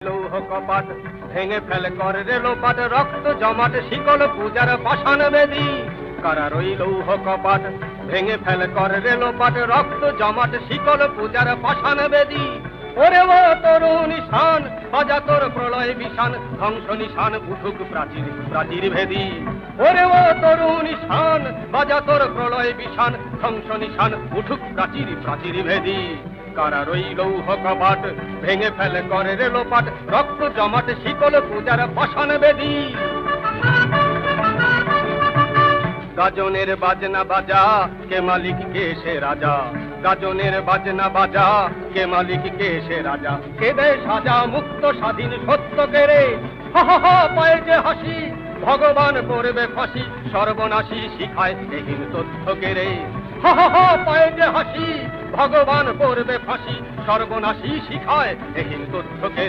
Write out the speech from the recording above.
লৌহ কপাট ভেঙে ফেলে করে রে লোপাট, রক্ত জমাট শিকল পূজার পাষাণ বেদী। কারার ওই লৌহ কপাট ভেঙে ফেলে করে রে লোপাট, রক্ত জমাট শিকল পূজার পাষাণ বেদী। ওরে ও তরুণ নিশান বাজা তোর প্রলয় বিশান, ধ্বংস নিশান উঠুক প্রাচীর প্রাচীর ভেদী। ওরে ও তরুণ নিশান বাজা তোর প্রলয় বিশান, ধ্বংস নিশান উঠুক প্রাচীর প্রাচীর ভেদী। কারার ওই লৌহ কপাট ভেঙে ফেলে করে রে লোপাট, রক্ত জমাট শিকল পূজার পাষাণ বেদী। গাজনের বাজনা বাজা কে মালিক কে সে রাজা, গাজনের বাজনা বাজা কে মালিক কে সে রাজা। কে দেয় সাজা মুক্ত স্বাধীন সত্য কেড়ে, হা হা হা পায়ে যে হাসি ভগবান করবে ফাঁসি, সর্বনাশী শিখায় এহীন তথ্য কেড়ে। হা হা হা পায়ে যে হাসি ভগবান করবে ফাঁসি, সর্বনাশী শিখায় এহীন তথ্য কেড়ে।